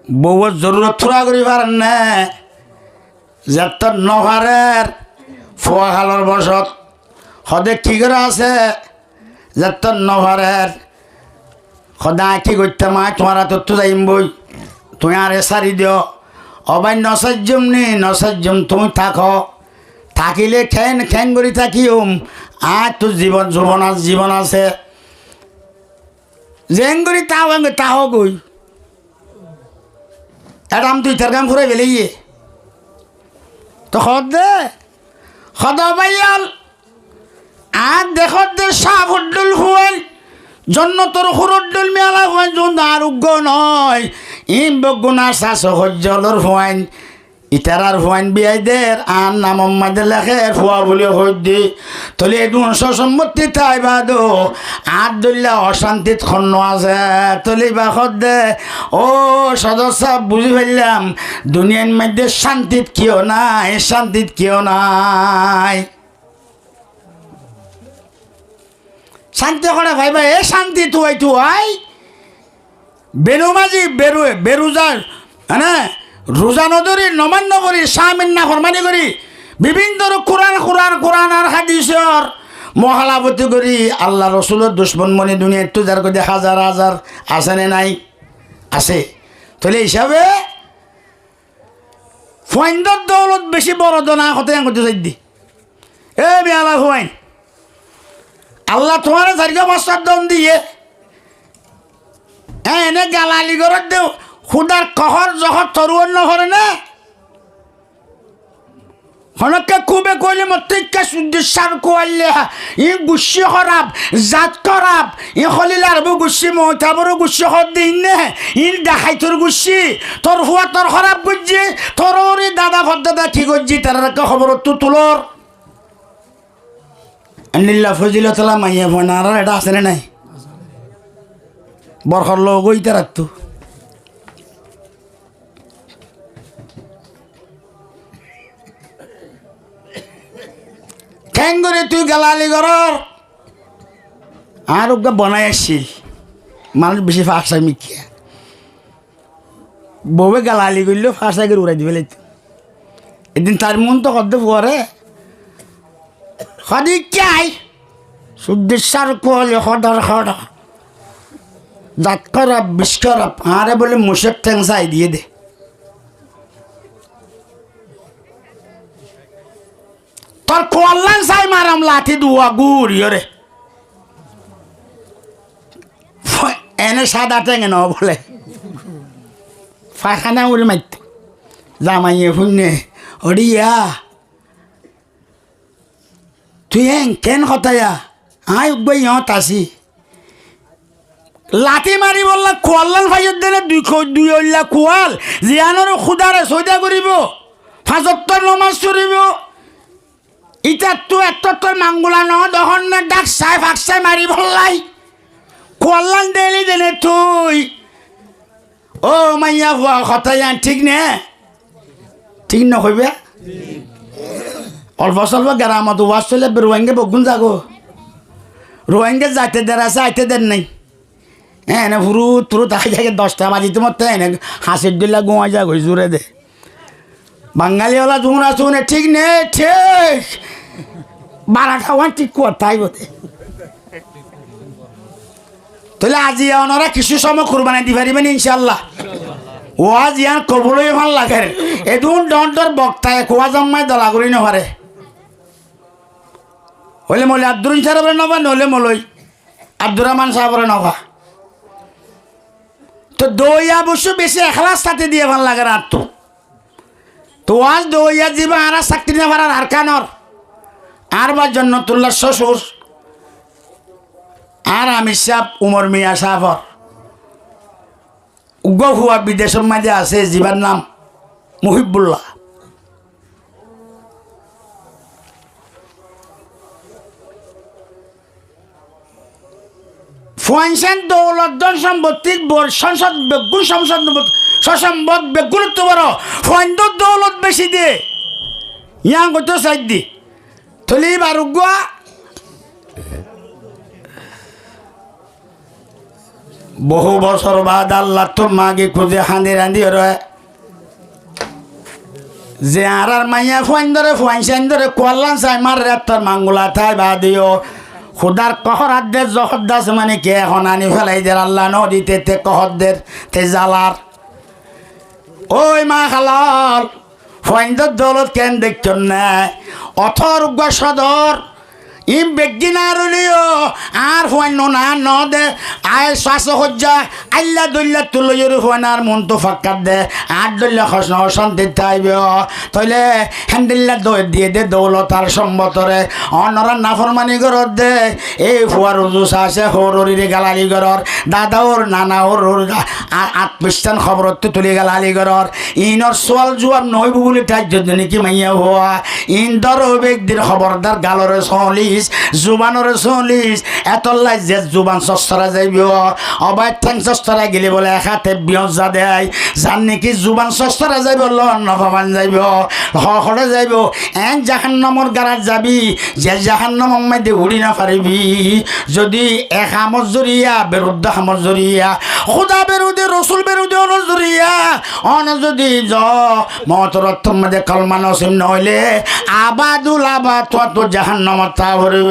বউর জরুরত পুরা করি পারেন না যাত নভারের ফোয়া খালর বসত সদে কি করে আছে যাত নভারের সদায় কি করতে মা তোমার হাতত তো যাইম বই তুমি আর সারি দিও অবাই নসাজ্যম নি নসাজ্যম তুমি থাকো থাকিলে খেন খেন করে থাকিম আর তোর জীবন আছে জেং করি তাহ গই এটাম তুই তার কাম ফুরাই বেলিয়ে তো সদা বাইয়াল আর দেখত দে শাহ উদ্দুল হুয়াই জন্য তোর হুরুদ্দুল মেলা হুয়াই জন আর উগ্র নয় ইম বগুনার শাস হজ্জলর হুয়াইন ইতারার হুয়াইন বিয়াইদের আর নাম মাঝে লেখে ফুয়া বলে হই দি তলে এদুন সম্পত্তি তাই বাদো আর দলিয়া অশান্তিত খন্ন আছে তলে বাখত দে ও সদস্য বুঝি ফেললাম দুনিয়ার মধ্যে শান্তিত কিয় নাই শান্তি করে ভাই ভাই এ শান্তি তুই বেরু মাঝি বেরুজার হ্যাঁ রোজা নদরি নমান্য করি সামিন্না ফরমানি করি বিভিন্ন কোরআন আর হাদিসর মহালাবতী করি আল্লাহ রসুলের দুশ্মন মনে দুনিয়ার তো যার করে হাজার আছে না নাই আছে তাহলে হিসাবে ফাইন্দর দৌলত বেশি বড় দনা হতে করতে চাই দি এ মেলা ফাইন আল্লাহ তোমার চারিকা বস্তার দম দিয়ে হ্যাঁ এনে গালালি ঘরত দেও খুদার কহর জহর তরুণ নহরে না হনকে খুবে কইলে মতিকা সুদ্দিসার কোয়াইলে ই গুছি খরাব জাত খরাব ই খলিলার বু গুছি মইতাবর গুছি খদ দিন নে ই দেখাই তোর গুছি তোর হুয়া তোর খরাব গুজি তোর ওরে দাদা ভদ্দাদা কি গজি তার খবর তো তুলর আনিল্লাহ ফজিলতলা মাইয়া ফোনার এটা আছে না নাই বরখর লোক ওইটা রাখতো ঠ্যাং করে তুই গালালি ঘরর আর ওকে বনাই আসছিল মানুষ বেশি ফাঁসাই মিখিয়া বউে গালালি করলেও ফাঁসাই করে উড়াই দিবে এদিন তার মন তো কদ্দে পরে সদি চাই সুদ্দেশ্বার কোয়ালে সদর জাত খারাপ বিষ খারাপ আরে বলে মুসের ঠ্যাং চাই দিয়ে দে তোর কোয়াল্লান চাই মারাম লাঠি দুয়া গুড় ইয়রে এনে সাদা টেঙে ন বলে ফাখানা উড়ে মারত জামাইয়ে শুনে অডিয়া তুই হেং কেন হতায়া আই উগবাই ইহঁত আসি লাঠি মারি বললা কোয়াল্লান ফাইয়ত দিলে দুই অল্লা কোয়াল জিয়ানোর খুদারে সৈদা করিব ফাজত্তর নমাজ চড়িব ইটা তো এত তোর মাঙ্গুলা ন দহন না ডাক চাই ফাঁক চাই মারি বললাই কোয়াল্লান দেলি দেনে তুই ও মাইয়া হুয়া হতায়া ঠিক নে ঠিক নকইবে অল্প স্বল্প গ্রামত ওয়াজ চলে রোহিঙ্গা বগুন যাগো রোহিঙ্গা যাইতে দের আছে আইতে দের নাই হ্যাঁ এনে ফুরু তুরু তাই থাকে 10টা বাজিতে মতো এনে হাসির দিল্লা গোয়া যা গই জুড়ে দে বাঙালিওয়ালা যুন আসুন ঠিক নে ঠিক 12টা ওয়ান ঠিক তাই বতে তাহলে আজি ওনারা কিছু সময় কুরবানি দি পারিবেন ইনশাল্লাহ ওয়াজ ইয়ান কবলই ভাল লাগে এদুন ডন্টর বক্তায় কোয়া জম্মায় দলা করি নপারে হলে মলে আব্দুল সাহেবের নবা নলে মলই আব্দুর রহমান সাহেবের নবা তো দইয়া বসু বেশি এখলাস সাথে দিয়ে ভাল লাগে আর তো আজ দইয়া যাবা আর চাকরি না পারার আর কানর আর বা জন্নতুল্লাহ শ্বশুর আর আমি সাহেব উমর মিয়া সাহেবর উগ্র হুয়া বিদেশের মাঝে আছে জীবার নাম মুহিবুল্লাহ ফুয়াইছেন দৌলতন সম্পত্তি সংসদ বেগুন সংসদ সসম্পদ বেগুরত্ব বড় ফুয়াইন্দ দৌলত বেশি দে ইয়াং কত সাইড দি থলি বারুগুয়া বহু বছর বাদ আল্লাহ তো মাগে খুঁজে হাঁদি রাঁধি রয় যে আর মাইয়া ফুয়াইন ধরে কোয়াল্লান চাই মার রেত্তর মাঙ্গুলা থাই বা দিও খুদার কহরাদের জহরদাস মানে কে এখন আনি ফেলাই দের আল্লাহ নদীতে তে কহরদের তে জালার ওই মা খালাল ফুয়াইনদের দৌলত কেন দেখছেন না অথর্গ সদর ইম বেগিনা রলিও আর ফুয়াইন না ন দে আয় শ্বাস হজ্জা আল্লাহ দল্লা তুলইর ফুয়ানার মন তো ফাক্কার দে আর দল্লা খসন শান্তি থাইব তইলে হ্যান্ডেল্লা দই দিয়ে দে দৌলত আর সম্বতরে অনরা নাফরমানি গরর দে এই ফুয়ার উজুস আছে হররিরে গালালি গরর দাদা ওর নানা ওর আত্মস্থান খবরত তুলি গালালি গরর ইনর সোয়াল জুয়াব নইব বলে তাই যদি কি মাইয়া হওয়া ইন দর ব্যক্তির খবরদার গালরে চলিস জুবানরে চলিস এতলাই যে জুবান চস্তরা যাইব অবাই ঠেং চস্তরা গেলে বলে এক হাতে বিয়জা দেয় যার নাকি জুবান চস্তরা যাইব নভমান যাইব হরে যাইব এন জাহান্নামর গাড়াত যাবি যে জাহান্নামর মধ্যে উড়ি না পারিবি যদি এক আমর জরিয়া বিরুদ্ধ আমর জরিয়া খুদা বেরুদে রসুল বেরুদে অনর জরিয়া অন যদি জ মতরত্থম মধ্যে কলমা নসিম নহলে আবাদুল আবাদ তো জাহান্নামত তা ভরিব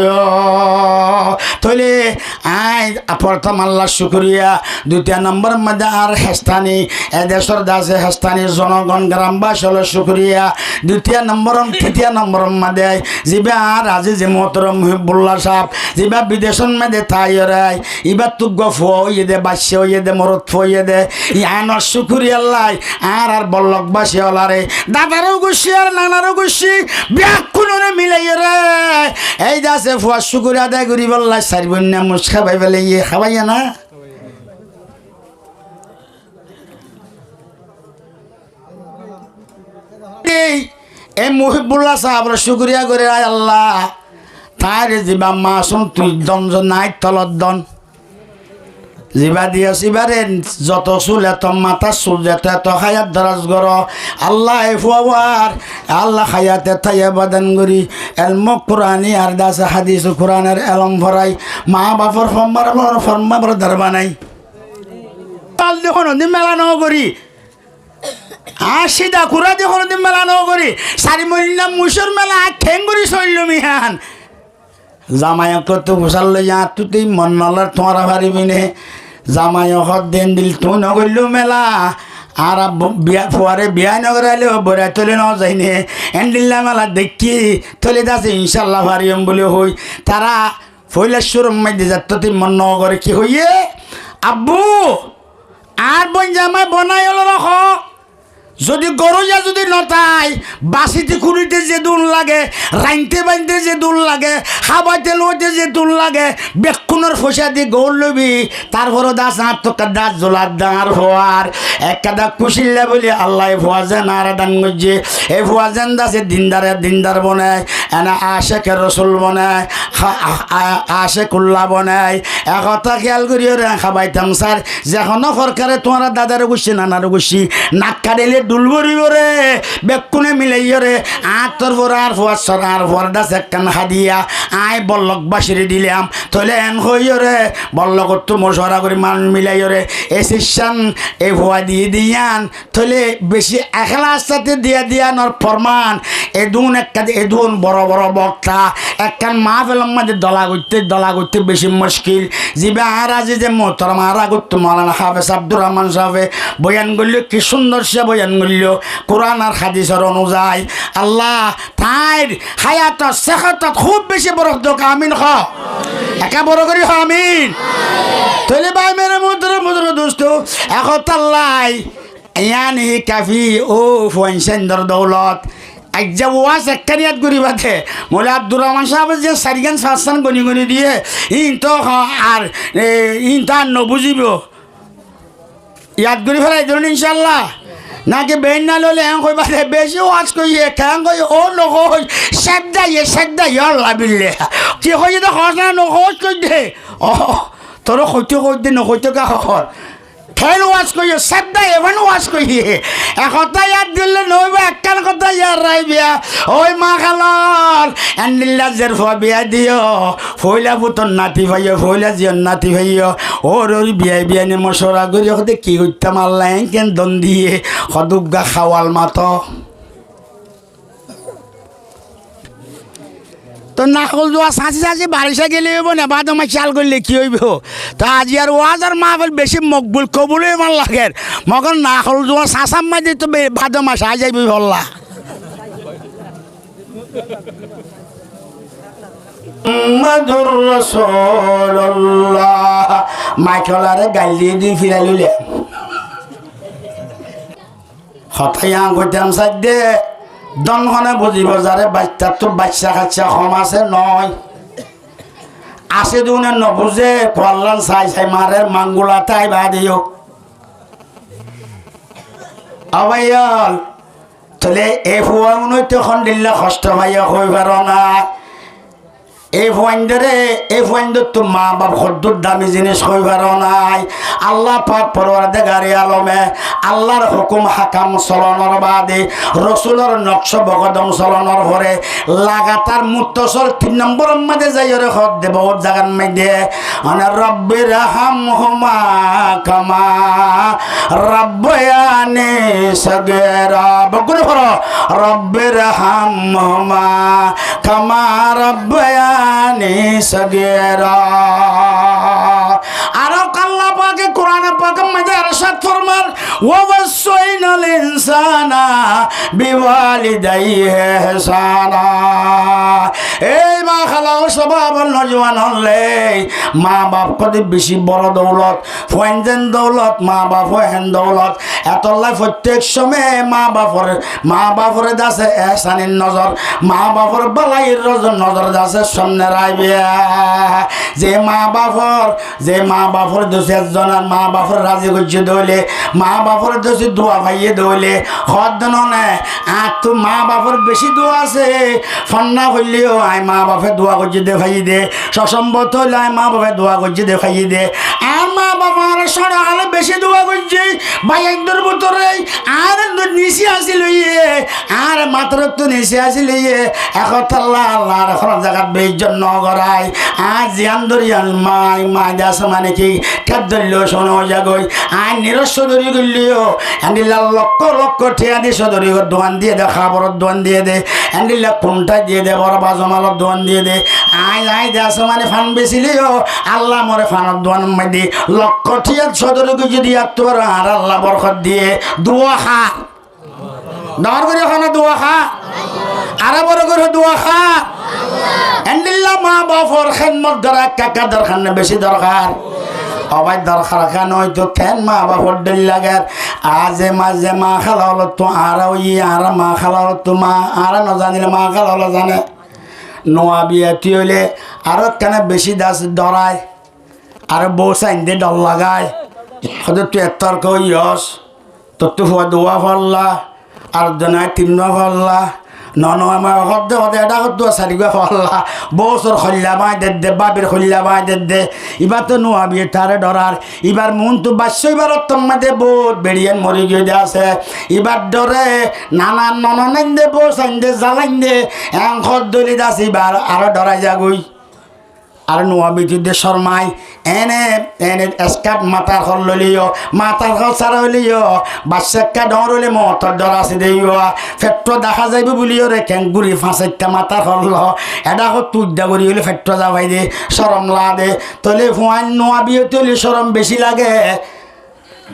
তইলে আই প্রথম আল্লাহ শুকরিয়া দ্বিতীয় নম্বর মধ্যে আর হেস্তানি এদেশের দাসে হেস্তানি জনগণ গ্রামবাসী হলো শুকরিয়া দ্বিতীয় নম্বর তৃতীয় নম্বর মধ্যে যিবা আর আজি যে মোহতরম মুহিবুল্লাহ সাহেব যিবা বিদেশের মধ্যে তাই রাই ইবার তুগ্গ ফো ইয়ে দে বাস্য ইয়ে দে মরত ফো ইয়ে দে ইয়ানোর শুকরিয়া আল্লাহ আর বল্লকবাসী হলারে দাদারও গুছি আর নানারও গুছি ব্যাকুণরে মিলাই রে এই দাসে ফুয়া শুকরিয়া আদায় করি বললা সারি বন্যা মুস খাবাই ফেলে ইয়ে খাবাইয়া না এই মুহিবুল্লাহ সাহাবর শুকরিয়া করে আয় আল্লাহ তাই যিবা মাসুম তুই দঞ্জ নাই তলত দন যিবা দিয়েছ এবারে যত চুল এত মাথা চুল যেত এত খায়াত দরাজ গর আল্লাহ ফুয়ার আল্লাহ খায়াতে থাইয়া বাদান করি এলম কোরআনি আর দাসে হাদিস কোরআনের এলম ভরাই মা বাপর ফর্মা বরদার বানাই কাল দেখুন মেলা ন করি সিধা খুরা দেখুন মেলা ন করি সারি মহিলা মুসুর মেলা ঠেঙ্গুরি চলল মিহান জামাইক তো ঘোষাল যা তুই মন নলার তোমারা পারিবি নে জামাইক দেন দিল তুই নগরলু মেলা আর বিয়া ফুয়ারে বিয়া নগরালে বরা তোলে ন যাইনে এন্ডিল্লা মেলা দেখি তোলে যাচ্ছে ইনশাল্লাহ পারিম বলে হই তারা ফৈলেশ্বর মধ্যে যাত তুই মন নগরে কি হইয়ে আব্বু আর বোন জামাই বনাই হলো রাখ যদি গরজা যদি নতাই বাসিতে খুঁড়িতে যে দুল লাগে রাইনতে বাঁধতে যে দুল লাগে খাবাইতে লইতে যে দুল লাগে বেক্ষুনের ফসা দিয়ে গৌর লবি তারপরও দাস হাত তো দাস জোলার দাঁড় হওয়ার এক কাদা কুশিল্লা বলি আল্লাহ ভুয়া যেন আর দান গজ্জে এই ভুয়া যেন দাসে দিনদার বনায় এনা আশেখের রসুল বনায় আশেকুল্লা বনায় একথা খেয়াল করিও রে খাবাইতাম স্যার যেখনো সরকারে তোমার দাদারও গুছি নানারও গুছি নাক কাটিলে দুলবরিব রে বেকুনে মিলাইয় রে আতর পর আর ফুয়ার আর ভরদাস একখান হাদিয়া আয় বল্লকবাসীরে দিলাম তলে এন হইয় রে বল্লকত তো মশরা করে মান মিলাইয় রে এ শিষ্যান এই ভুয়া দিয়ে দিয়ান তলে বেশি একলা সাথে দিয়া নর ফরমান এদুন একটা এদুন বড় বড় বক্তা একখান মা ফেলাম মাঝে দলা করতে বেশি মুশকিল জিবে আর আজি যে মোহতরম আর আগত মৌলানা হাফেজ আব্দুর রহমান সাহেবে বয়ান করল কি সুন্দর সে বয়ান করল কোরআন আর হাদিসের অনুযায়ী আল্লাহ তাইর হায়াত সেখাত খুব বেশি বরফ দোকা আমিন খ একা বড় করি হ আমিন তৈলে ভাই মেরে মধুর দোস্ত এখন আল্লাহ ইয়ানি কাফি ও ফুয়াইন দৌলত আজ্জা ওয়াজ একখানিয়াত করি বাদে মোলা আব্দুর রহমান সাহেব যে সারিগান সাতসান গনি দিয়ে ইন তো আর ইন তো আর নবুঝিব ইয়াদ করি ফেলাই ধরুন ইনশাল্লাহ নাকি বেন না ললে হ্যাঁ কই বাদে বেশি ওয়াজ কইয়ে খেয়াং কই ও নকই সেদ্দা আল্লাহ বিল্লে কি কই তো খস না নকস কই দে ও তোর কইতে নকইতে কা খর হেল ওয়াজ কইয়ে সাদ্দা এভেন ওয়াজ কইয়ে একতা ইয়াদ দিলে নইব একখান কথা ইয়ার রাইবিয়া ওই মা খালন এন্ডিল্লা জের ফ বিয়া দিও ফইলা পুতন নাতি ভাইও ফইলা জিয়ন নাতি ভাইও ওর ওই বিয়াই বিয়ানি মশরা করি হতে কি করতাম আল্লাহ কেন দন দিয়ে সদুগা খাওয়াল মাত তো নাকল যোৱা চাঁচি চাঁচি বাৰিষা গেলে হইব না বাদ আমার চাল করলে কি হইব তো আজি আর ওয়াজ আর মাহফিল বেশি মকবুল কবুল ইমান লাগে মগন নাকল যোৱা চাঁচাম মাই দিত ভাদ মাস আই যাইবি বললা মুহাম্মাদুর রাসূলুল্লাহ মাইকলারে গাল দিয়ে দি ফিরাই লইলে হতাইয়া কইতাম সাইদে দনখনে বুঝিব যারে বাচ্চার তো বাচ্চা কাচ্চা কম আছে নয় আসে দুনে নবুঝে পল্লান চাই চাই মারের মাঙ্গুলা তাই বা দিও আবাইয়াল তাহলে এই ফুয়া মনে তখন দিল্লা কষ্ট ভাইয়া হই পার না এই ফুয়াইন্দরে তো মা বাপ সদ্দুর দামি জিনিস হই পার নাই আল্লাহ পাক পরওয়ারদিগারে আলমে আল্লাহর হুকুম হাকাম চলনের বাদে রসুলের নকশ বকদম চলনের পরে লাগাতার মুত্তসল 3 নম্বরের মধ্যে যাই রে খদ দে বহুত জায়গার মধ্যে মানে রব্বির হামহুমা কামা রব্বায়ানি সগীরা বকুল ফর রব্বির হামহুমা কামা রব্বায়ানি সগীরা আরো আল্লাহ পাকে কোরআনে পাকে মধ্যে ইরশাদ ফরমান ওয়াসাইনাল ইনসানা বিওয়ালিদাইহি ইহসানা এই মা খালাও সবাব নজওয়ান হলে মা বাপ কদি বেশি বড় দৌলত ফয়েনজেন দৌলত মা বাপ হেন দৌলত এতলাই প্রত্যেক সময় মা বাপরে দাসে এহসানিন নজর মা বাপর বালাইর নজর দাসে সামনে রাইবে যে মা বাপর দোষে একজনের মা বাপর রাজি করছে দৌলে মা বাপর দোষে দোয়া ভাইয়ে দৌলে হদ নে আর তো মা বাপর বেশি দোয়া আছে ফন্না করলেও আয় মা বাপে দোয়া করছে দে ভাই দে সসম্বত হইলে আয় মা বাপে দোয়া করছে দে ভাই দে আর মা বাবা আর সরালে বেশি দোয়া করছে ভাই একদর ভিতরে আর নিচে আসিল আর মাত্র তো নিচে আসিল একতাল্লাহ আল্লাহর এখন জায়গা বেইজ্জত নগরাই আর জিয়ান দরিয়ান মাই দাস মানে কি খাদ্য শোনো জাগই আই নিরস্ব ধরি গলিও এন্ডিল্লা লক্ষ ঠিয়া দিয়ে সদরি দোয়ান দিয়ে দে খাবারের দোয়ান দিয়ে দে এন্ডিল্লা কোনটা দিয়ে দে বড় বাজমালের দোয়ান দিয়ে দে আই দাস মানে ফান বেচিলিও আল্লাহ মরে ফানের দোয়ান মাই লক্ষ ঠিয়া সদরি গুজি দিয়ে তোর আর আল্লাহ বরকত দিয়ে দোয়া খা দর করে ওখানে দোয়া খা আরো বড় করে দোয়া খা এন্ডিল্লা মা বাপর খেদমত দরকার কাকা দরকার না বেশি দরকার অবাই দরকার কেন হয়তো কেন মা বাপর দিল লাগে আজে মাঝে মা খালা হলো তো আর ওই আর মা খালা হলো তো মা আর ন জানিলে মা খালা হলো জানে নোয়া বিয়াতি হইলে আরো কেন বেশি দাস ডরায় আর বউ চাইন দিয়ে ডর লাগায় হয়তো তুই তর্ক ইয়স তোর তো হওয়া দোয়া ফল্লা আর জনায় 3 ফল্লা নন আমার হদ্দে হদে এটা হদ্দু সারিগা ফল্লা বউসর খল্লা বাই দে বাবির খল্লা বাই দে এবার তো নোয়া বিয়ে তারে ডরার এবার মন তো বাস্য এবার তোমাদের বহুত বেরিয়ান মরি গিয়ে আছে এবার ডরে নানান ননান দে বউ চাইন দে জ্বালাইন দে এংখর দলিত আছে এবার আরো ডরাই যাগই আর নোয়া বিদ্যুৎ শর্মাই এনে স্কার্ট মাথার হল ললিও মাথার হল সারা হলিও বাচ্চাকা ডর হলে মতর ডর আছে দেইও ফেট্র দেখা যাইব বলিও রে ক্যাঙ্গুরি 5-6টা মাথার হল এটা হোক তুইদা করি হলে ফেট্র যাবাই দে সরম লাগে তলে ফুয়ান নোয়া বিয়ে তলে সরম বেশি লাগে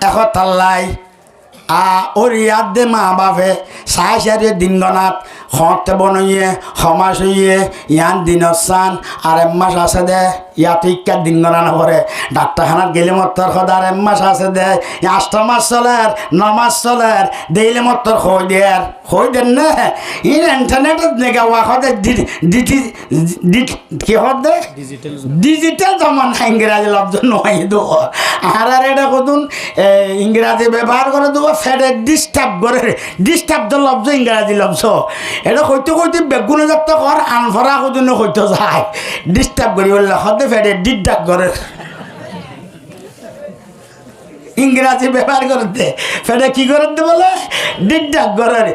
এখন তাল্লাই ওর ইয়াদ দে মা বাপে চাই চাই দিন গনাত হতে বনইয়ে সমাজ হইয়ে ইয়ান দিনত চান আর এমাস আছে দে ইয়াত ইকা দিন গনা নপরে ডাক্তারখানাত গেলে মতর সদ আর এমাস আছে দে 8 মাস চলের 9 মাস চলের দেইলে মতর হই দেন না ইন ইন্টারনেটত নেগা ওয়াখতে কি হত দে ডিজিটাল জমানা ইংরাজি লব্জ নয় দো আর এটা কতুন ইংরাজি ব্যবহার করে দেবো ফেডে ডিস্টার্ব লব্জ ইংরাজি লব্জ এটা কইতে বেগুন যাত্রা কর আনফরা কদিন হইতে যায় ডিস্টার্ব করি বললে হতে ফেডে ডিস্টার্ব করে ইংরাজি ব্যবহার করতে ফেটে কি করতে বলে ডিডাক করে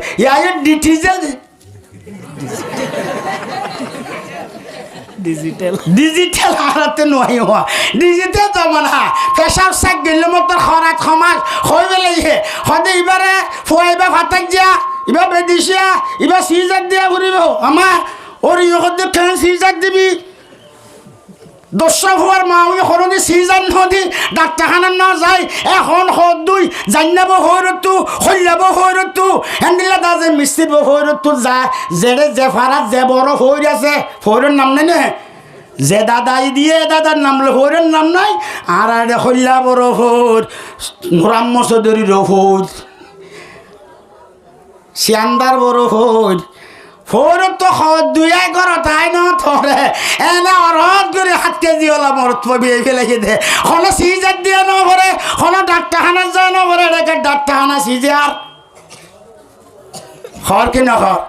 ডিজিটাল ডিজিটাল হারাতে নয় হওয়া ডিজিটাল জমানা পেশাব চাক গেলে মতো খরাত সমাজ হৈ পেলাইহে সদায় ইবাৰে ফুৱাইবা ভাতাক দিয়া ইবা বেদিছিয়া ইবা চিজাক দিয়া ঘূৰিব আমাৰ অৰিয়কত ঠেং চিজাক দিবি দস্যা হওয়ার মা ওই হরণে সিজান নদী ডাক্তারখানা না যায় এখন হদ দুই জান্নাব হরতু হল্লাব হরতু হ্যান্ডিলা দাজে মিস্ত্রি হরতু যা জেড়ে যে ফারাত যে বড় হইর আছে হরের নাম নাই না যে দাদাই দিয়ে দাদার নাম হরের নাম নাই আর আরে হল্লা বড় হর রাম চৌধুরীর হর শিয়ান্দার বড় হর ফোরত তো হদ দুয়াই করো তাই না থরে এনে অরহত করে 7 কেজি ওলা মরত বিয়ে ফেলে দে কোনো সিজার দিয়ে না ভরে কোনো ডাক্তারখানা যায় না ভরে এটাকে ডাক্তারখানা সিজার খর কি না খর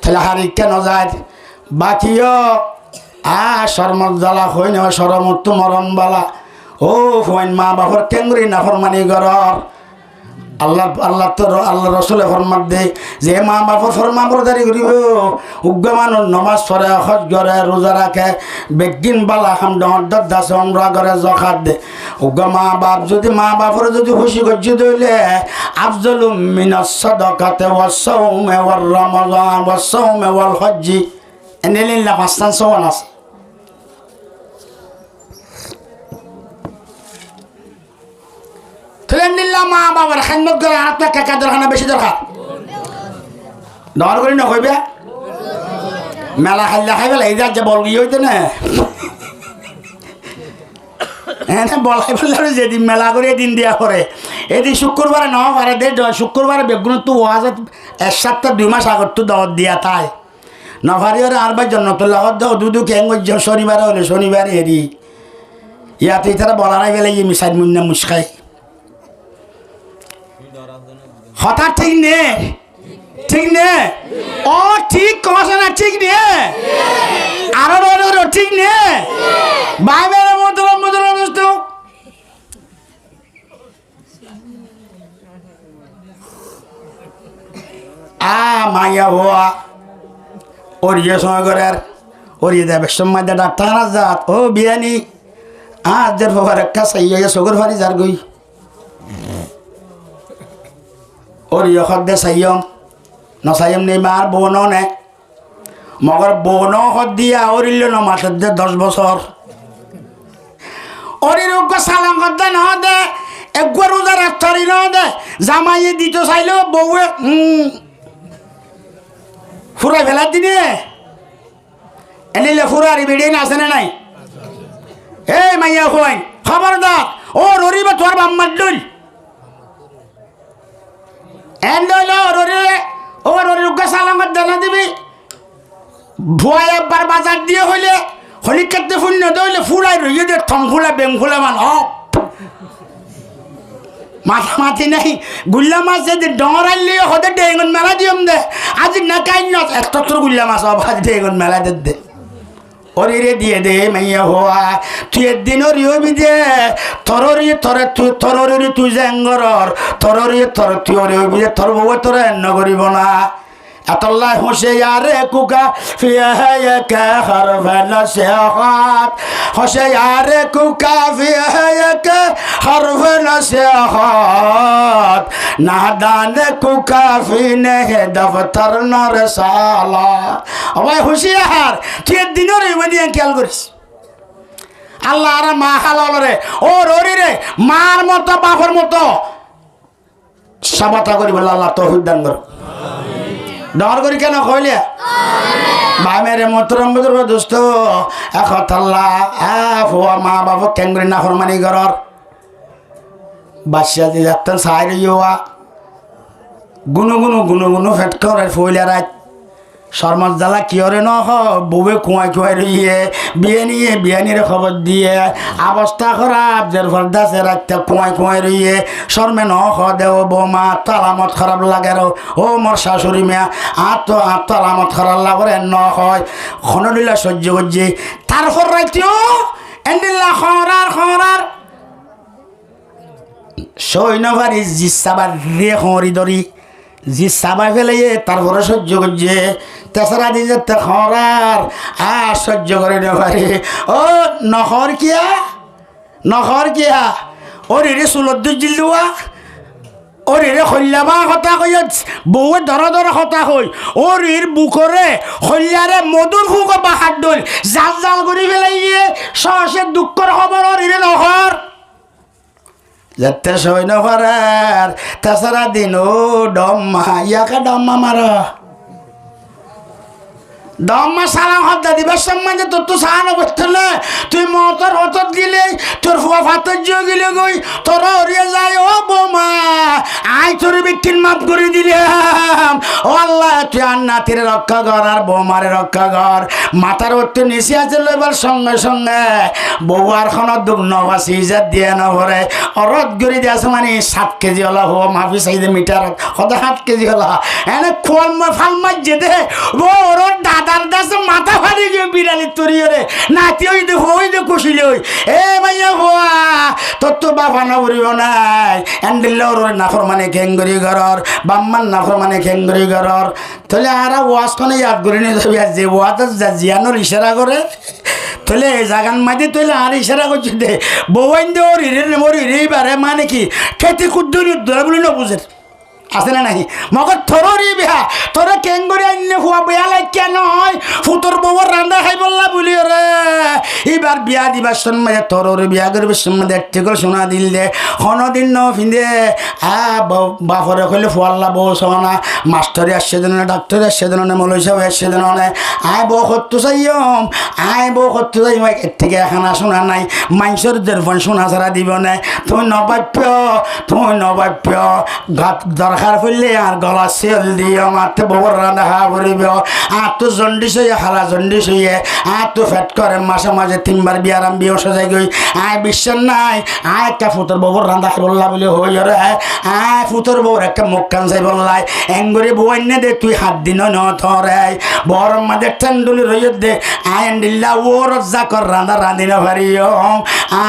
তাহলে হারিক কেন যায় বাকিও শরমত জ্বালা হই না সরমত মরম বালা ও ফোন মা বাপর কেঙ্গুরি না ফরমানি গরর আল্লাহ আল্লাহ তো আল্লাহ রসুলে ফরমাত দে যে মা বাপর ফরমা বরদারি করিব উগ্রমান নমাজ পড়ে হজ করে রোজা রাখে বেগিন বালা হাম ডর দাসে অমরা করে জখাত দে উগ্র মা বাপ যদি মা বাপরে যদি খুশি করছি দইলে আফজলু মিনাস সাদাকাতে ওয়াসসাউমে ওয়ার রমাযান ওয়াসসাউমে ওয়াল হজ্জি এনে লিল্লাহ পাঁচটান সওয়াল আছে আলহামদুলিল্লাহ মা বাবার খান্নত করে আপনার কাকা দরকার বেশি দরকার ডর করি না কইবে মেলা খাইলে খাইবে এই যে বল গিয়ে হইতে না হ্যাঁ বলাই ফেললে যেদিন মেলা করে দিন দিয়া করে এদিন শুক্রবারে ন পারে দে শুক্রবারে বেগুন তো ওয়াজ 1 সপ্তাহ 2 মাস আগর তো দাওয়াত দিয়া তাই নভারি ওরে আরবার জন্য তো লগত দাও দুদু কেন শনিবারে হলে শনিবারে হেরি ইয়াতে তারা বলা নাই বেলে মিসাইড মুন্না মুসখাই হঠাৎ ঠিক নে ঠিক নে ও ঠিক কমাছে না ঠিক নে আরো ঠিক নে বাইবেলের মতো দোস্ত মাইয়া হওয়া ওর ইয়ে সময় করে আর ওর ইয়ে দেবে সময় দে ডাক্তার যাত ও বিয়ানি দের বাবার একটা সাইয়া সগর ফারি যার গই ওর ইয়ে হদ দে সাইয়ম নসাইম নেই মার বোনও নে মগর বোনও হদ দিয়া ওরিল ন মাথার দে 10 বছর ওরির উগ্র সালাম করতে ন দে একবার রোজা রাখতারি ন দে জামাইয়ে দিত চাইলেও বউয়ে ফুরাই ফেলার দিনে এনিলে ফুরারি বেড়িয়ে আছে না নাই এই মাইয়া হইন খবরদার ও ররিবা তোর বাম্মার দল এন লইল ররি ও ররি উগ্র সালাম করতে না দিবি ভুয়া একবার বাজার দিয়ে হইলে হলি কেটে শূন্য দইলে ফুরাই রইয়ে দে থং ফুলা বেং ফুলা মান মাথা মাথি নাই গুল্লা মাছ যদি ডরাইলে হতে ডেঙ্গন মেলা দিয়ম দে আজি না কাই না একটা তোর গুল্লা মাছ আজ ডেঙ্গন মেলা দে ওরে দিয়ে দে মাইয়া হওয়া তুই একদিন ওরি হবি দে তররি তরে তুই তররি তুই জেঙ্গরর তররি তর তুই ওরে হবি দে তোর বউ তোর এন্ন করিব না আতাল্লাহ হুশিয়ারে কুকা ফিয়াকা হারফানা সিহাত হুশিয়ারে কুকা ফিয়াকা হারফানা সিহাত নাদানে কুকা ফিনে দফতর নর সালা ওই হুশিয়ার তুই দিনের মধ্যে খেয়াল করিস আল্লাহ আর মা হালাল রে ও ররি রে মার মতো বাপর মতো সাবাতা করি বলে আল্লাহ তৌফিক দান করো ডর করি কেন কইলে মা মেরে মোহতরম দোস্ত একথাল্লা ফুয়া মা বাবা কেঙ্গুরি না ফরমানি ঘরর বাসিয়া দিয়ে যাতেন সাইড ইয়া গুনো গুনো গুনো গুনো ফেট করে ফইলে রাত শর্মার জ্বালা কিয়রে ন বউয়ে কুয়াই কুয়াই রইয়ে বিয়ানির খবর দিয়ে অবস্থা খারাপ যে ফর্দাসে রাখতে কুয়াই কুয়াই রইয়ে শর্মে ন দেও বৌমা তালামত খারাপ লাগে ও মোর শাশুড়ি মেয়া তো তালামত খারাপ লাগরে ন হয় খনডিলা সহ্য করছে তারপর রাইতেও এন্ডিল্লা খরার সৈন্যবাড়ি জি সাবার রে খরি ধরি জি সাবাই ফেলে তারপরে সহ্য করছে তেসরা দিন যেতে খরার আর সহ্য করে নেবারে ও নহর কিয়া ওর রে সুলদ্দ জিল্লুয়া ওর রে খল্যাবা কথা কই বউয়ে ধর কথা কই ওর বুকরে খল্যারে মধুর ফুক বাহার দল জাল করে ফেলাইয়ে সহসে দুঃখর খবর ওর রে নহর যেতে সৈন্য করার তাছাড়া দিন ও ডম্মা ইয়াকে ডম্মা মারা দম্মা সালাম হত্যা দিবার সম্বন্ধে তোর তো সাহানো করতে না তুই মতর হতত গিলে তোর ফুয়া ফাতর গিলে গই তোরা হরিয়ে যায় ও বৌমা আই তোর বিক্ষিন মাপ করে দিলাম ও আল্লাহ তুই আর নাতির রক্ষা কর আর বৌমারে রক্ষা কর মাথার ওর নিচে আছে এবার সঙ্গে সঙ্গে বউ আর খনত দুঃখ নবাসি ইজাত দিয়ে নভরে অরত গড়ি দিয়ে আছে মানে 7 কেজি হলা হো মাফি চাইদে মিটার সদা 7 কেজি হলা এনে খোয়াল ফাল মার যেতে ওর দাদার দাসে মাথা ফাড়ি গিয়ে বিড়ালি তরিয়রে নাতি ওই দে কুশিলে ওই এ ভাইয়া হওয়া তোর তো বাবা না বলিব নাই এন্ডিল নাফর মানে খেঙ্গরি ঘরর বাম্মান নাফর মানে খেঙ্গরি ঘরর তাহলে আর ওয়াজখানে ইয়াদ করে নিয়ে যাবি আর যে ওয়াজ জিয়ানোর ইশারা করে তাহলে এই জাগান মাঝে তাহলে আর ইশারা করছি দে বউয়াইন দে ওর হিরেই বারে মানে কি খেতে কুদ্দুরি ধরে বলি না বুঝে আছে না নাকি মগর থরি বিহা তোরা কেঙ্গরি আনলে হুয়া বিয়া লাগ কেন হয় ফুতর বউর রান্না খাই বললা বলি রে এবার বিয়া দিবার সময় তোর বিয়া করবার সময় দেখতে করে শোনা দিল দে কোনোদিন ন ফিন্দে বাপরে কইলে ফুয়াল্লা বউ শোনা মাস্টারে আসছে দেন না ডাক্তারে আসছে দেন না মৌলভী সাহেব আসছে দেন না আয় বউ করতে চাইম এর থেকে এখানা শোনা নাই মাইসর দেড়ফোন শোনা ছাড়া দিব না তুমি নবাপ্য গাত দরকার পড়লে আর গলা সেল দিয়ে মারতে ববর রান্না খাওয়া করিব আর তো জন্ডিস হইয়া খালা জন্ডিস হইয়ে আর তো ফ্যাট করে মাসে মাঝে 3বার বিয়ারাম বিয়ে সাজাই গই আয় বিশ্বাস নাই আয় একটা ফুতর ববর রান্না খাই বললা বলে হই রে আয় ফুতর বউর একটা মুখ কান চাই বললাই এঙ্গরে বউ আইনে দে তুই হাত দিন ন থরে বড় মাঝে টেন্ডুলি রইয়ে দে আয় এন্ডিল্লা ওর যা কর রান্না রাঁধিন পারিও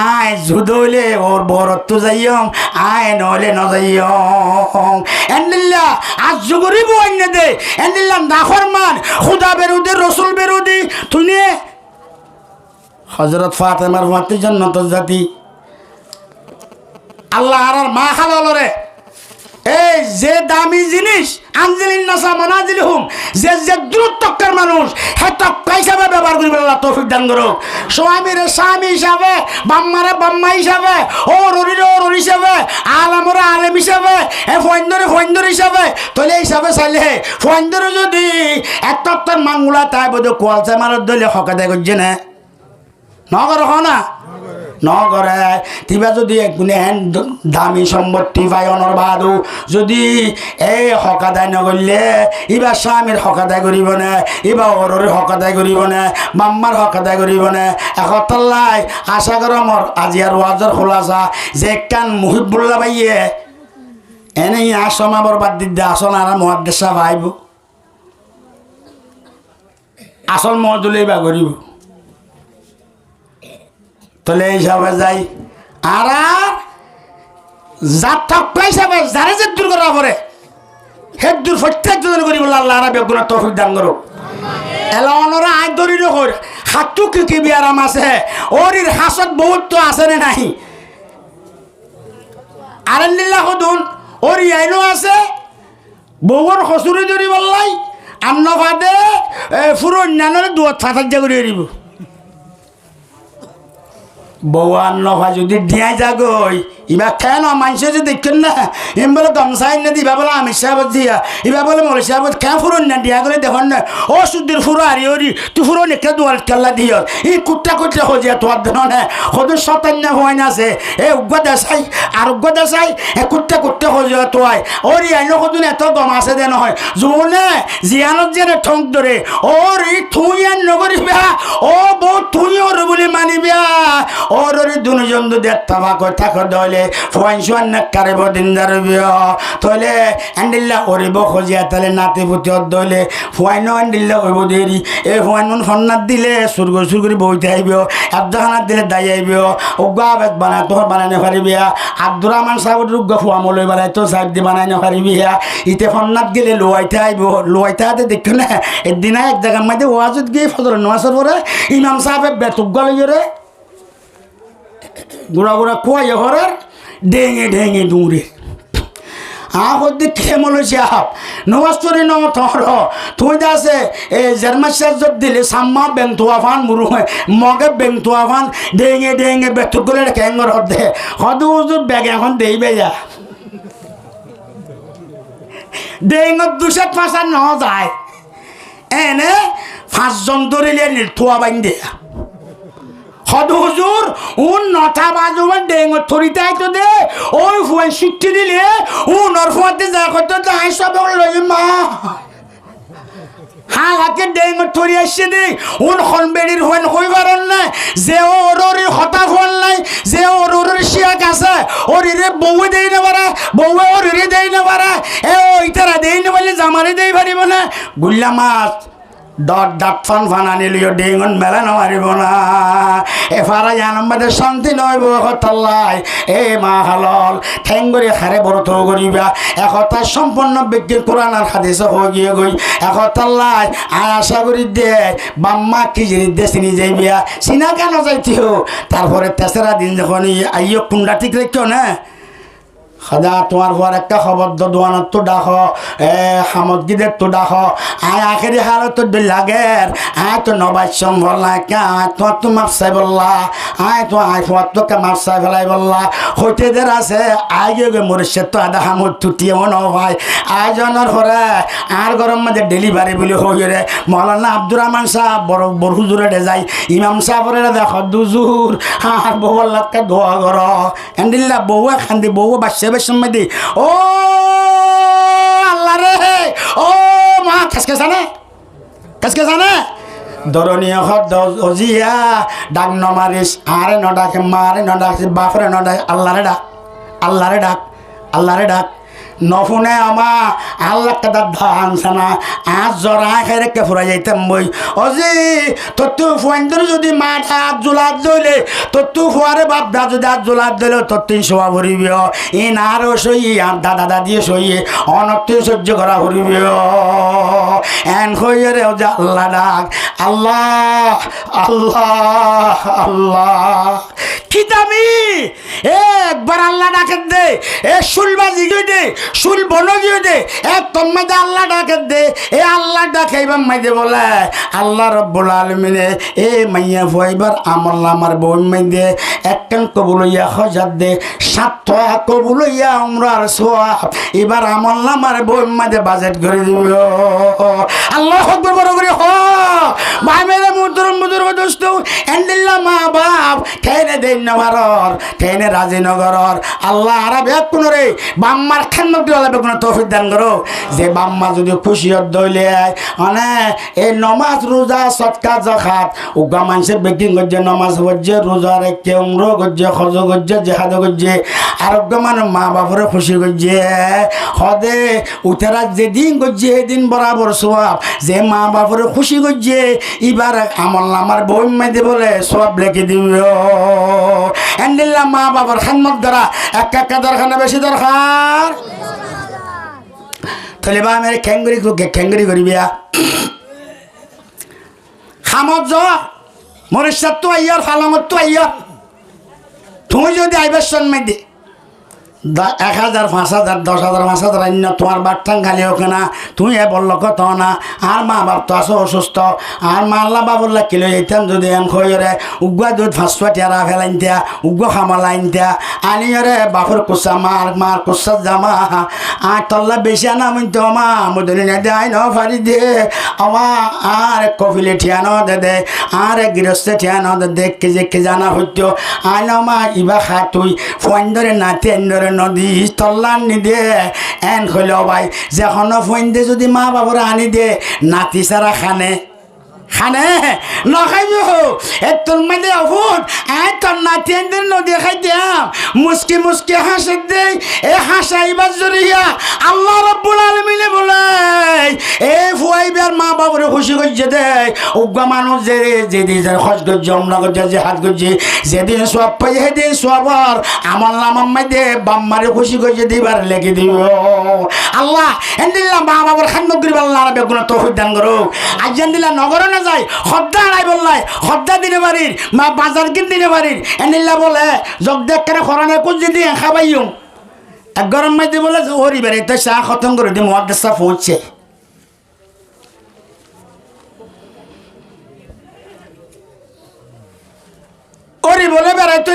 আয় জুদলে ওর বরত তো যাইম আয় নহলে ন যাইম এন্ডিল্লা আজ জুগরি বউ আইনে দে এন্ডিল্লা নাফরমান খুদা বেরুদি রসুল বেরুদি তুই হযরত ফাতেমার মাতৃ জান্নাতের জাতি আল্লাহ আর মা খালালরে এই যে দামি জিনিস আনজিলিন নাসা মানাজিলহুম যে দ্রুতকার মানুষ হেতক হিসাবে ব্যবহার করিবে আল্লাহ তৌফিক দান করুক স্বামীরে স্বামী হিসাবে বাম্মারে বাম্মা হিসাবে ও ররিরে ও ররি হিসাবে আলামরে আলেম হিসাবে এ ফৈন্দর হিসাবে তাহলে হিসাবে চাইলে ফৈন্দরে যদি একটা মাঙ্গুলা তাই বোধ কোয়ালচা মারত দলে হকাতে করছে না নগর না নগরে তিবা যদি একগুণে দামি সম্পত্তি পাই অনর বাদু যদি এই হকাদায় নগরলে এবার স্বামীর হকাদায় করিব না এবার অররে হকাদায় করিব না বাম্মার হকাদায় করিব না একতাল্লাই আশা কর মর আজি আর ওয়াজর খোলাসা যে কান মুহিবুল্লাহ ভাইয়ে এনেই আসম আবার বাদ দিতে আসল আর মহাদেশা ভাইব আসল মজুলেই বা করিব তাহলে এই হিসাবে যাই আর যার থাকবে হিসাবে যারা যে দূর করা পরে হে দূর প্রত্যেক জন করি বলে আল্লাহ আর বেগুনা তৌফিক দান করো এলা অনরা আই ধরি নকর হাতু কি বিয়ারাম আছে ওর হাসত বহুত তো আছে না নাই আরেন্দিল্লা সদুন ওর আইনো আছে বউর হসুরি ধরি বললাই আন্ন ফাদে পুরো অন্যান্য দুয়ার সাহায্য করে এরিব বউয়ার নফা যদি দিয়াই যাগই এবার কেন মানুষে যে দেখছেন না এম বলে গামছাই না দিবা বলে আমি সাহেব দিয়া এবার বলে মলে সাহেব কেন ফুরন না দিয়া করে দেখুন না ও সুদ্দির ফুরো হারি হরি তুই ফুরো নেকে দুয়ার খেলা দিও এই কুট্টা কুট্টা হজিয়া তোর ধরনে সদুর শতান্য হয় না আছে এ উগ্র দেশাই আর উগ্র দেশাই এ কুট্টা হজিয়া তোয়াই ওর আইনো সদুন এত গম আছে দে নহয় যোনে জিয়ানত যেনে ঠং ধরে ওর এই থুই আর নগরিবা ও বউ থুই ওর বলে মানিবা ওর দুজন যদি একটা ভাগ থাকো দলে ফুয়াইন সুয়ান নাকারে বদিন দারবিও তলে এন্ডিল্লা ওরিব খজিয়া তালে নাতি পুতি দলে ফুয়াইন এন্ডিল্লা ওইব দেরি এই ফুয়াইন ফন্নাত দিলে সুরগুরি বইতে আইবিও আব্দুহানাত দিলে দাই আইবিও উগ্গা বেত বানায় তোর বানাইনে পারিবিয়া আব্দুর রহমান সাহেব উগ্গা ফুয়ামলৈ বানাই তো সাহেব দি বানাইনে পারিবিয়া ইতে ফন্নাত গেলে লোয়াইতে আইব লোয়াইতে হাতে দেখো না একদিন এক জায়গার মধ্যে ওয়াজত গিয়ে ফজর নামাজের পরে ইমাম সাহেব বেতুগ্গা লইরে গুড়া গুড়া কুয়াইয়া ঘরের ডেঙে ডেঙে দৌড়ে আহদি খেমল হয়েছে আপ নমাজরি ন থর তুই দাসে এ জার্মাশার জব দিলে সাম্মা বেংতুয়া ফান মুরু মগে বেংতুয়া ফান ডেঙে ডেঙে বেতুগুলো ক্যাঙ্গর হদে হদু হুজুর ব্যাগ এখন দেই বেয়া ডেঙত দুশো পাঁচা ন যায় এনে পাঁচজন ধরিলে নির্থুয়া বাইন দেয়া হদু হুজুর উন নটা বাজুবার ডেঙত থরিতে আইতো দে ওই ফুয়াই শিখতে দিলে উন ওর ফুয়াতে যা করতো তাই সব লই মা হালাকে ডেঙত থরি আসছে দে উন হনবেড়ির হন হই পারেন না যে ওররি হতা হল নাই যে ওরর শিয়া কাছে ওরিরে বউয়ে দেই না পারা বউয়ে ওরিরে দেই না পারা এ ওই তারা দেই না বলে জামারে দেই পারিব না গুল্লা মাছ ডট ডাট ফান ফান আনিলিও ডেঙন মেলা নারিব না এফারা জানাম্বাদের শান্তি নইব একতাল্লাই এ মা হালল ঠেঙ্গরি খারে বড় তো করিবা একতা সম্পন্ন ব্যক্তির কোরআন আর হাদিস হয়ে গিয়ে গই একতাল্লাই আয় আশা করি দে বাম্মা কি জিনিস দে চিনি যাইবিয়া চিনা কেন যাইতিও তারপরে তেসরা দিন যখন আইয় কুন্ডা ঠিক রেখো না সদা তোমার পর একটা খবর দোয়ানত তো ডাক সামগ্রীদের তো ডাক আয় আখেরি হালত তো লাগের আয় তো নবাই সম্ভল না কে আয় তোমার তো মাপসাই বললা আয় তো আয় তোমার তো কে মাপসাই ফেলাই বললা হইতেদের আছে আয় গে মরিষের তো আধা হামুর তুটিয়েও ন ভাই আয়োজনের পরে আর গরম মাঝে ডেলিভারি বলে হয়ে রে মৌলানা আব্দুর রহমান সাহেব বড় হুজুরে যায় ইমাম সাহেবরে দেখো দুজুর আর বউল্লাকে দোয়া কর এন্ডিল্লা বউয়ে খান্দি বউ বাচ্চা সময় দি ও আল্লাহ রে ও মা কাসকে জানে দরনীয় হদ অজিয়া ডাক নমারিস আরে ন ডাকে মারে ন ডাক বাপরে ন ডাক আল্লাহরে ডাক নফুনে আমা আল্লাহ কাদা ধানসানা আজ জরা খাইরে কে ফুরা যাইতাম বই অজি তত্তু ফুয়াইন্দর যদি মাঠ হাত জোলাত দইলে তত্তু ফুয়ারে বাপ দা যদি হাত জোলাত দইলে তত্তুই শোয়া ভরিবি ই নারও সই আর দাদা দিয়ে সইয়ে অনত্তই সহ্য করা ভরিবি এন কইয়ে রে যে আল্লাহ ডাক আল্লাহ আল্লাহ আল্লাহ কি দামি একবার আল্লাহ ডাকে দে এ শুলবাজি গিয়ে দে শুল বনো গিয়ে দে এক তোমার আল্লাহ ডাকে দে এ আল্লাহ ডাকে এবার মাইদে বলে আল্লাহ রব্বুল আলমিনে এ মাইয়া ভয়বার আমল আমার বই মাইদে একখান কবুলইয়া হজার দে 7 কবুলইয়া আমরার সোয়াব এবার আমল আমার বই মাইদে বাজেট করে দিব আল্লাহ আকবার বড় করে হ ভাই মেরে মুদুর দোস্ত এন্ডিল্লা মা বাপ কেনে দেন নগরর কেনে রাজীনগরর আল্লাহ আরব এক কোন রে বাম্মার খেদমত দিওয়ালা বেগুনা তৌফিক দান করো যে বাম্মা যদি খুশিয়ত দইলে মানে এই নমাজ রোজা সৎকা যাকাত উগা মানুষের বেকিং গজ্জে নমাজ গজ্জে রোজা রেখে উমরা গজ্জে হজ গজ্জে জিহাদ গজ্জে আর উগা মানে মা বাপরে খুশি গজ্জে হদে উতেরা যেদিন গজ্জে সেদিন বরাবর সওয়াব যে মা বাপরে খুশি গজ্জে এবার আমল নামার বই মাইদে বলে সওয়াব লিখে দিও এন্ডিল্লা মা বাবার খেদমত করা একটা দরকার না বেশি দরকার তাহলে বা আমি খেঙ্গুরি করিবিয়া খামত যাওয়া মরিষার তো আইয়ার ফালামত তো আইয়ার তুমি যদি আইবার সন্মাই দে 1000 5000 10,000 5000 অন্য তোমার বাট্টাং খালি হোক না তুমি এ বললো কত না আর মা বাপ তো আসো অসুস্থ আর মা আল্লাহ বাবুল্লাহ কিলো যেতাম যদি এম খইরে উগুয়া দুধ 5 টিয়ারা ফেলাইন দিয়া উগ্র খামালাইন দিয়া আনিয়রে বাপুর কুসা মার কুসা জামা আর তল্লা বেশি আনা মিনতে আমা মুদনি না দেয় ন ফারি দে আমা আর কফিলে ঠিয়ানো দে আর গৃহস্থে ঠিয়ানো দে কে জানা হইতো আইন মা ইবা খা তুই ফোন ধরে নাতি ধরে নদী তল্লা আনি দে এন হইল ভাই যখন ফোন দে যদি মা বাবুরা আনি দে নাতি সারা খানে খানে নখাইব তোর মাঝে অভুত তোর নাতিদের নদী খাইতাম মুসকি মুসকি হাসে দেই এ হাসাইবার জরিয়া আল্লাহ রাব্বুল আলামিনে বলে এ ফুয়াইবার মা বাবরে খুশি করছে দেয় উগ্র মানুষ যেদিন খরচ করছে অমরা করছে যে হাত করছে যেদিন সব পাই সেদিন সবার আমার নাম আম্মাই দে বাম্মারে খুশি করছে দিবার লেগে দিব আল্লাহ এদিন মা বাবার খাদ্য করিব আল্লাহ বেগুন তো দান করো আজ দিলা নগর না যায় সদ্দা নাই বললাই সদ্দা দিনে বাড়ির মা বাজার কিন দিনে বাড়ির এনিলা বলে জগ দেখ কেন খরানে কোন যদি খাবাইও এক গরম মাইতে বলে ওরি বেড়ে তো চা খতম করে দিই মহাদেশা পৌঁছে ওরি বলে বেড়াইতে